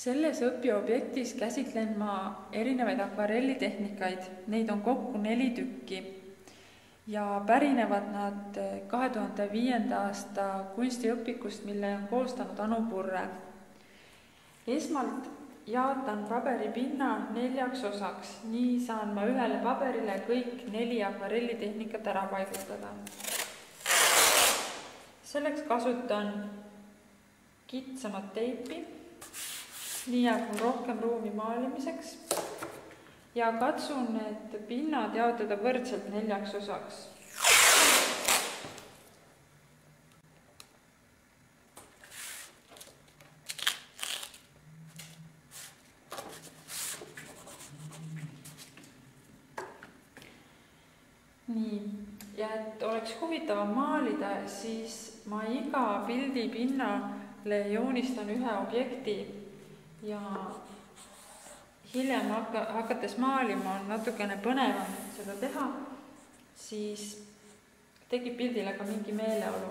Selles õpiobjektis käsitlen ma erinevaid akvarellitehnikaid, neid on kokku 4 tükki ja pärinevad nad 2005. aasta kunstiõpikust, mille on koostanud Anu Purre. Esmalt jaotan paberipinna 4 osaks, nii saan ma ühele paberile kõik 4 akvarellitehnikat ära paigutada. Selleks kasutan kitsamat teipi, nii jääb mul rohkem ruumi maalimiseks ja katsun need pinnad jaotada võrdselt 4 osaks. Nii, ja et oleks huvitavam maalida, siis ma iga pildi pinnale joonistan ühe objekti ja hiljem hakates maalima on natukene põnevam seda teha, siis tekib pildile ka mingi meeleolu.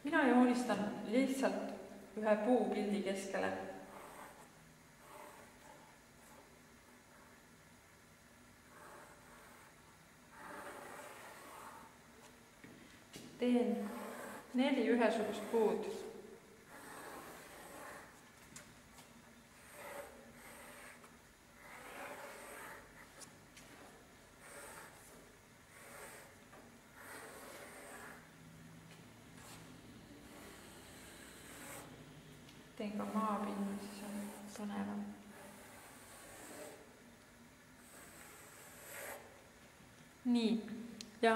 Mina joonistan lihtsalt ühe puupildi keskele. Teen 4 ühesugust puud. Teen ka maapinna, siis on põnevam. Nii, ja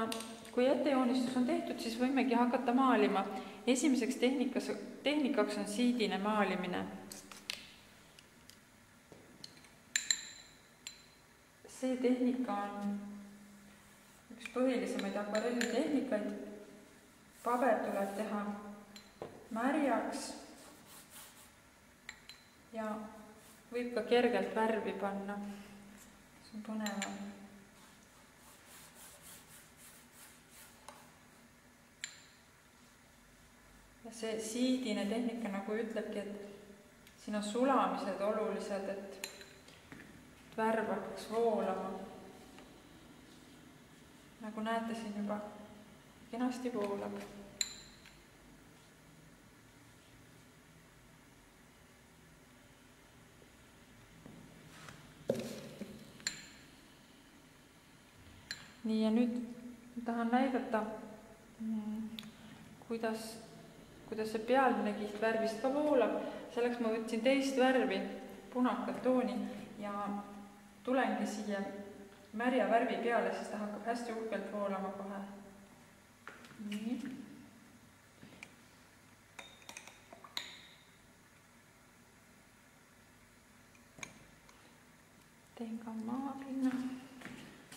kui ettejoonistus on tehtud, siis võimegi hakata maalima. Esimeseks tehnikaks on siidine maalimine. See tehnika on üks põhilisemaid akvarellitehnikaid. Paber tuleb teha märjaks ja võib ka kergelt värvi panna. See on põnevam. Ja see siidine tehnika nagu ütlebki, et siin on sulamised olulised, et värv hakkaks voolama. Nagu näete, siin juba kenasti voolab. Nii, ja nüüd tahan näidata, kuidas see pealmine kiht värvist ka voolab. Selleks ma võtsin teist värvi, punakat tooni ja tulengi siia märja värvi peale, siis ta hakkab hästi uhkelt voolama kohe. Nii. Teen ka maapinna.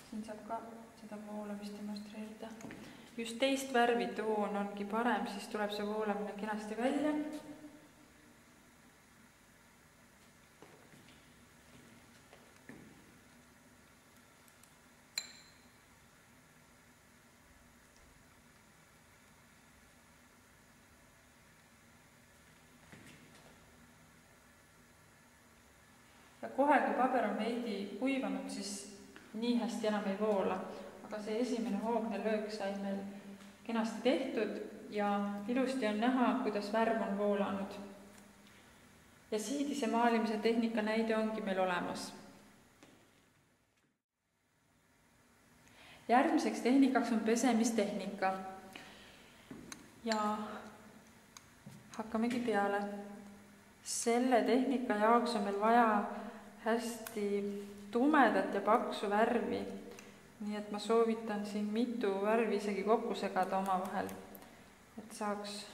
Siin saab ka seda voolamist demonstreerida. Just teist värvi toon ongi parem, siis tuleb see voolamine kenasti välja. Ja kohe, kui paber on veidi kuivanud, siis nii hästi enam ei voola, aga see esimene hoogne löök sai meil kenasti tehtud ja ilusti on näha, kuidas värv on voolanud. Ja siidise maalimise tehnika näide ongi meil olemas. Järgmiseks tehnikaks on pesemistehnika ja hakkamegi peale. Selle tehnika jaoks on meil vaja hästi tumedat ja paksu värvi, nii et ma soovitan siin mitu värvi isegi kokku segada omavahel, et saaks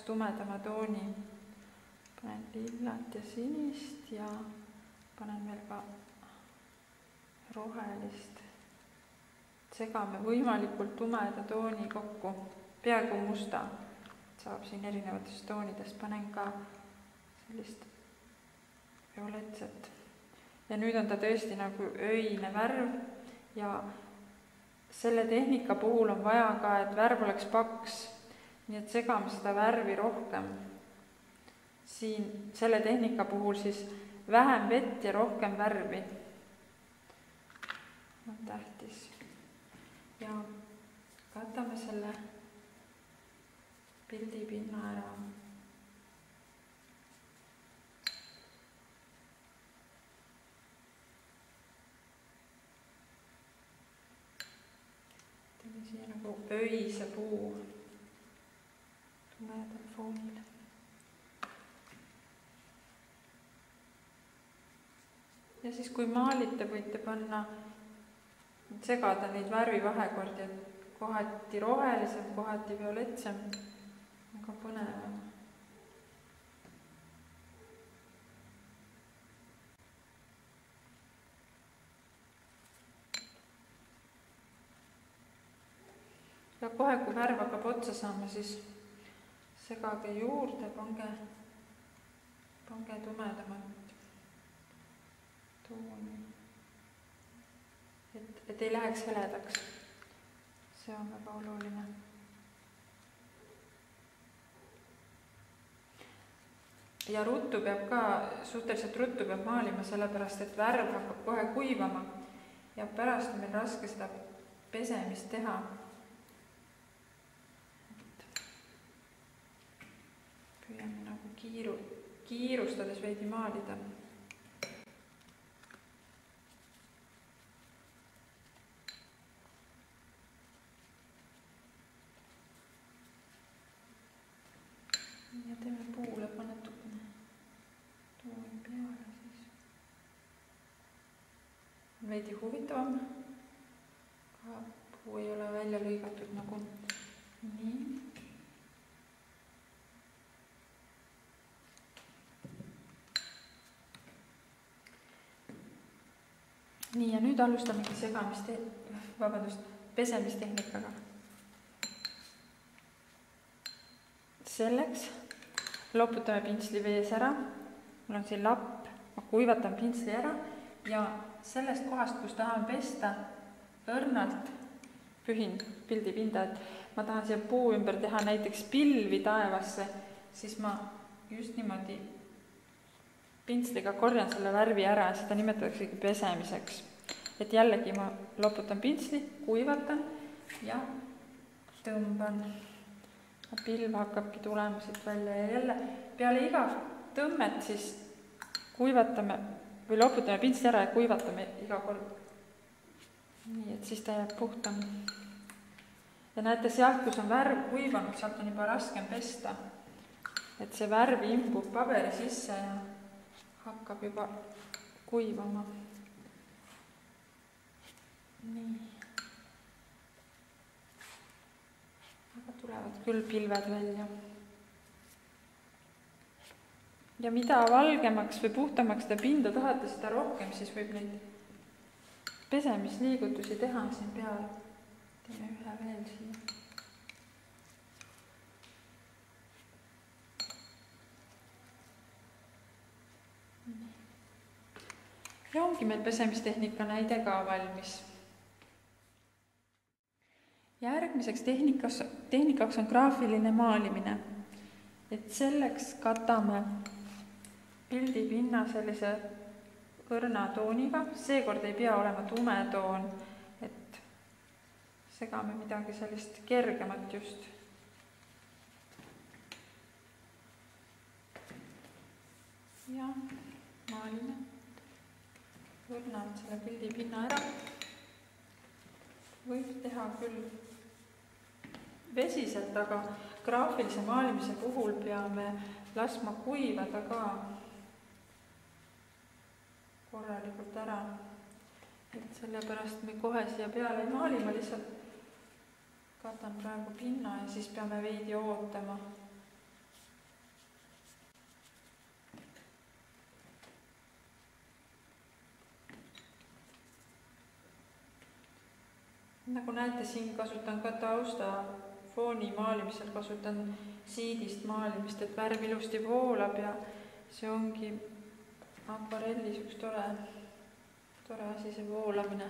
tumedama tooni. Panen lillat ja sinist ja panen veel ka rohelist. Segame võimalikult tumeda tooni kokku, peaaegu musta. Saab siin erinevatest toonidest, panen ka sellist violetset. Ja nüüd on ta tõesti nagu öine värv ja selle tehnika puhul on vaja ka, et värv oleks paks, nii et segame seda värvi rohkem. siin selle tehnika puhul siis vähem vett ja rohkem värvi on tähtis. Ja katame selle pildipinna ära. Teeme siia nagu öise puu tumedal foonil. Ja siis kui maalite, võite panna, segada neid värvivahekordi, et kohati rohelisem, kohati violetsem, aga põnevam. Ja kohe, kui värv hakkab otsa saama, siis segage juurde, pange tumedamat tooni, et ei läheks heledaks. See on väga oluline. Ja ruttu peab ka, suhteliselt ruttu peab maalima, sellepärast et värv hakkab kohe kuivama ja pärast on meil raske seda pesemist teha. Püüame nagu kiirustades veidi maalida. Ja teeme puule ka natukene tooni peale siis. Veidi huvitavam. Ka puu ei ole välja lõigatud nagu nii. Nii, ja nüüd alustamegi pesemistehnikaga. Selleks loputame pintsli vees ära. Mul on siin lapp, ma kuivatan pintsli ära ja sellest kohast, kus tahan pesta, õrnalt pühin pildipinda, et ma tahan siia puu ümber teha näiteks pilvi taevasse, siis ma just niimoodi pintsliga korjan selle värvi ära ja seda nimetataksegi pesemiseks. Et jällegi ma loputan pintsli, kuivatan ja tõmban. Pilv hakkabki tulema siit välja ja jälle peale iga tõmmet siis kuivatame või loputame pintsli ära ja kuivatame iga kord. Nii, et siis ta jääb puhtam. Ja näete, sealt, kus on värv kuivanud, sealt on juba raskem pesta. Et see värv imbub paberi sisse ja hakkab juba kuivama. Nii. Aga tulevad küll pilved välja. Ja mida valgemaks või puhtamaks te pinda tahate, seda rohkem, siis võib neid pesemisliigutusi teha siin peal. Teeme ühe veel siia. Ja ongi meil pesemistehnika näide ka valmis. Järgmiseks tehnikaks on graafiline maalimine. Et selleks katame pildipinna sellise õrna tooniga. Seekord ei pea olema tume toon, et segame midagi sellist kergemat just. Ja maalime õrnalt selle pildipinna ära. Võib teha küll vesiselt, aga graafilise maalimise puhul peame laskma kuivada ka korralikult ära. Et sellepärast me kohe siia peale ei maali, ma lihtsalt katan praegu pinna ja siis peame veidi ootama. Nagu näete, siin kasutan ka tausta fooni maalimisel, kasutan siidist maalimist, et värv ilusti voolab ja see ongi akvarellis üks tore asi, see voolamine.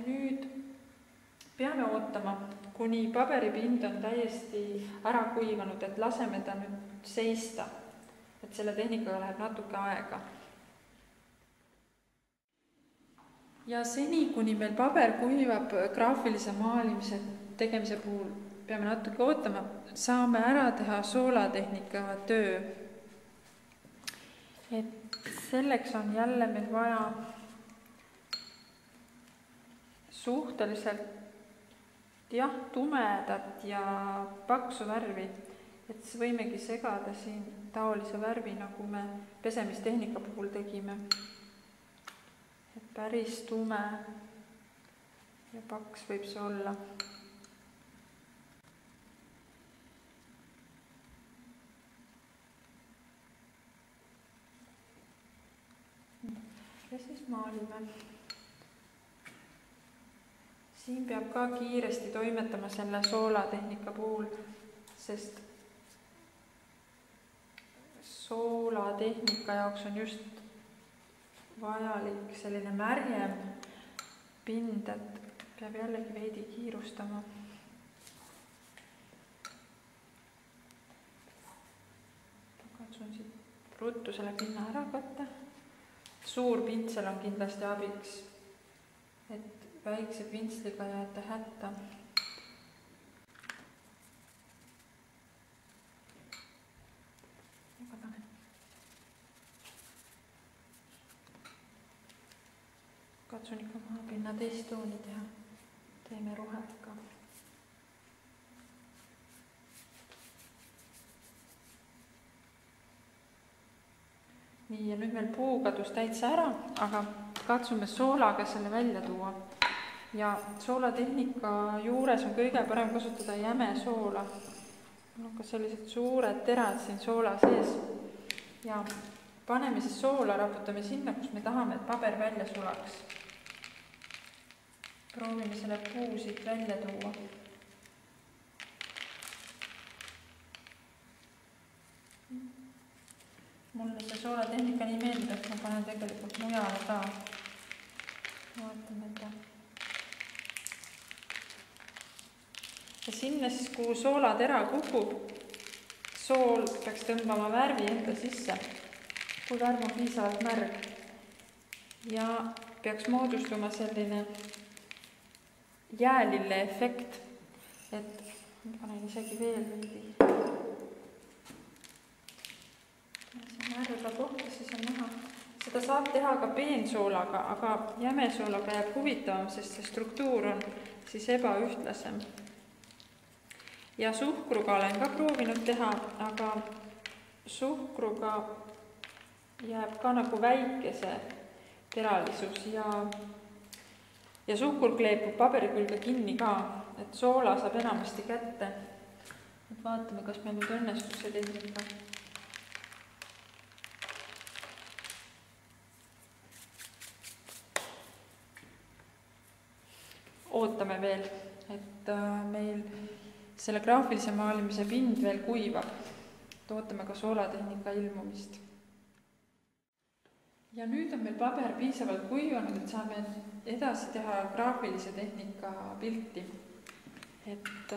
nüüd peame ootama, kuni paberipind on täiesti ära kuivanud, et laseme ta nüüd seista, et selle tehnikaga läheb natuke aega. Ja seni, kuni meil paber kuivab graafilise maalimise tegemise puhul, peame natuke ootama, saame ära teha soolatehnika töö. Et selleks on jälle meil vaja suhteliselt tumedat ja paksu värvi, et võimegi segada siin taolise värvi, nagu me pesemistehnika puhul tegime. Et päris tume ja paks võib see olla. Ja siis maalime. Siin peab ka kiiresti toimetama selle soolatehnika puhul, sest soolatehnika jaoks on just vajalik selline märjem pind, et peab jällegi veidi kiirustama. Katsun siit ruttu selle pinna ära katta. Suur pintsel on kindlasti abiks, et väikse pintsliga jääte hätta. Katsun ikka maapinna teist tooni teha. Teeme rohet ka. Nii, ja nüüd meil puu kadus täitsa ära, aga katsume soolaga selle välja tuua. Ja soolatehnika juures on kõige parem kasutada jäme soola. Mul on ka sellised suured terad siin soola sees. Ja paneme siis soola, raputame sinna, kus me tahame, et paber välja sulaks. Proovime selle puu siit välja tuua. Mulle see soolatehnika nii meeldib, et ma panen tegelikult mujale ka. Vaatame ta. Ja sinna siis, kuhu soolatera kukub, sool peaks tõmbama värvi enda sisse, kui värv on piisavalt märg. Ja peaks moodustuma selline jäälille efekt, et ma panen isegi veel veidi. Märga kohta siis on näha. Seda saab teha ka peensoolaga, aga jämesoolaga jääb huvitavam, sest see struktuur on siis ebaühtlasem. Ja suhkruga olen ka proovinud teha, aga suhkruga jääb ka nagu väikese teralisus ja suhkur kleepub paberi külge kinni ka, et soola saab enamasti kätte. Et vaatame, kas meil nüüd õnnestus see tehnika. Ootame veel, et meil selle graafilise maalimise pind veel kuivab. Ootame ka soolatehnika ilmumist. Ja nüüd on meil paber piisavalt kuivanud, et saame edasi teha graafilise tehnika pilti. Et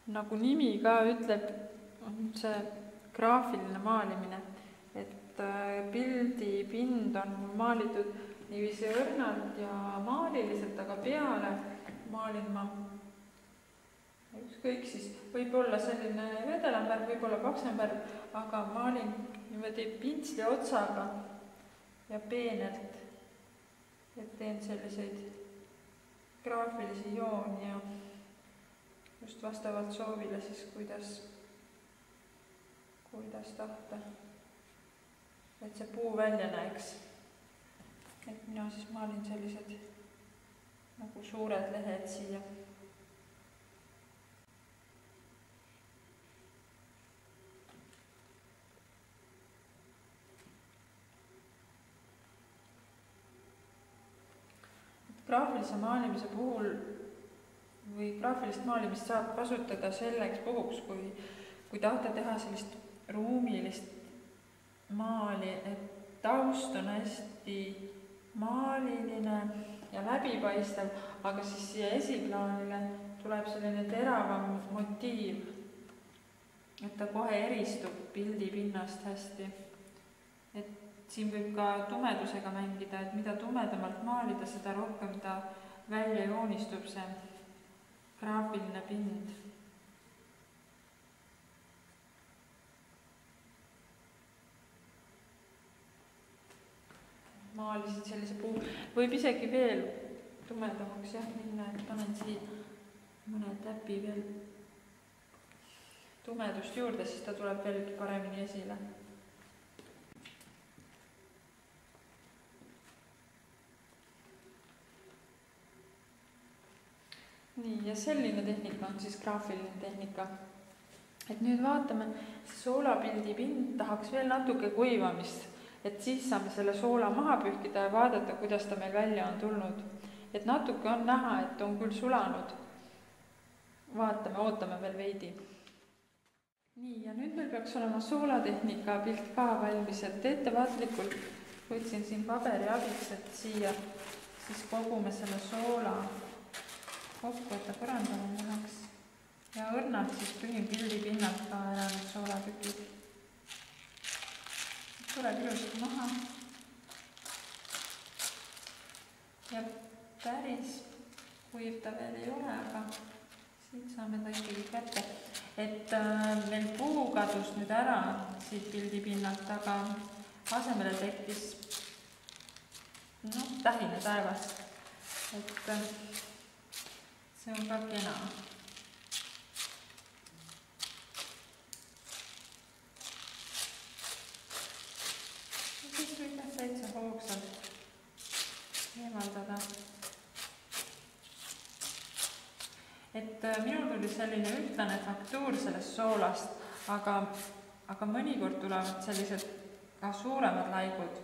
nagu nimi ka ütleb, on see graafiline maalimine, et pildi pind on maalitud niiviisi õrnalt ja maaliliselt, aga peale maalin ma ükskõik siis, võib olla selline vedelam värv, võib olla paksem värv, aga maalin niimoodi pintsli otsaga ja peenelt, et teen selliseid graafilisi jooni ja just vastavalt soovile siis, kuidas tahta, et see puu välja näeks. Et mina siis maalin sellised nagu suured lehed siia. Graafilise maalimise puhul või graafilist maalimist saab kasutada selleks puhuks, kui tahta teha sellist ruumilist maali, et taust on hästi maaliline ja läbipaistev, aga siis siia esiplaanile tuleb selline teravam motiiv, et ta kohe eristub pildi pinnast hästi. Et siin võib ka tumedusega mängida, et mida tumedamalt maalida, seda rohkem ta välja joonistub see graafiline pind. Maalisin sellise puu, võib isegi veel tumedamaks minna, et panen siia mõne täpi veel tumedust juurde, siis ta tuleb veelgi paremini esile. Nii, ja selline tehnika on siis graafiline tehnika. Et nüüd vaatame, see soolapildi pind tahaks veel natuke kuivamist, et siis saame selle soola maha pühkida ja vaadata, kuidas ta meil välja on tulnud. Et natuke on näha, et on küll sulanud. Vaatame, ootame veel veidi. Nii, ja nüüd meil peaks olema soolatehnika pilt ka valmis, et ettevaatlikult võtsin siin paberi abiks, et siia siis kogume selle soola kokku, et ta põrandama läheks. Ja õrnalt siis pühin pildi pinnalt ka ära need soolatükid. Tuleb ilusasti maha. Ja päris kuiv ta veel ei ole, aga siit saame ta ikkagi kätte. Et meil puu kadus nüüd ära siit pildi pinnalt, aga asemele tekkis tähine taevas. Et see on ka kena. Täitsa hoogsalt eemaldada. Et minul tuli selline ühtlane faktuur sellest soolast, aga mõnikord tulevad sellised ka suuremad laigud.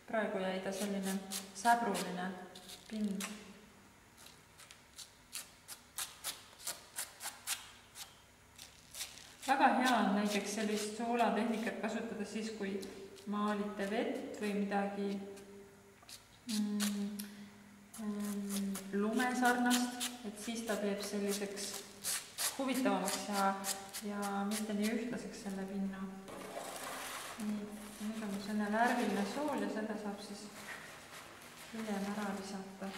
Praegu jäi ta selline säbruline pind. Väga hea on näiteks sellist soolatehnikat kasutada siis, kui maalite vett või midagi lumesarnast, et siis ta teeb selliseks huvitavamaks ja mitte nii ühtlaseks selle pinna. Nüüd on selline värviline sool ja selle saab siis hiljem ära lisata.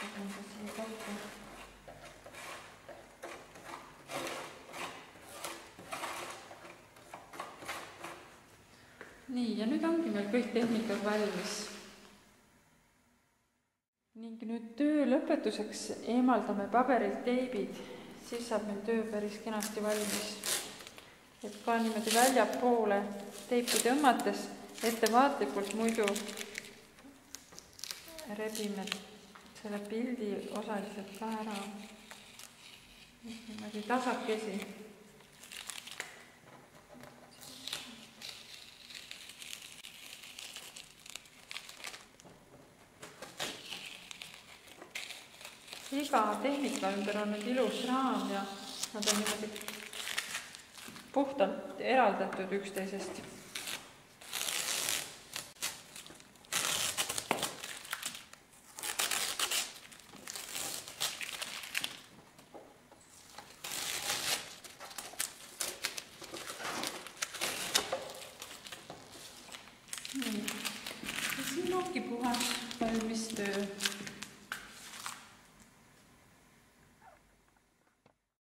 Kogun ta siia kokku. Nii, ja nüüd ongi meil kõik tehnikad valmis. Ning nüüd töö lõpetuseks eemaldame paberilt teibid, siis saab meil töö päris kenasti valmis. Et ka niimoodi väljapoole teipi tõmmates ettevaatlikult muidu rebime selle pildi osaliselt ka ära. Niimoodi tasakesi. Iga tehnika ümber on nüüd ilus raam ja nad on niimoodi puhtalt eraldatud üksteisest. Nii. Ja siin ongi puhas valmis töö.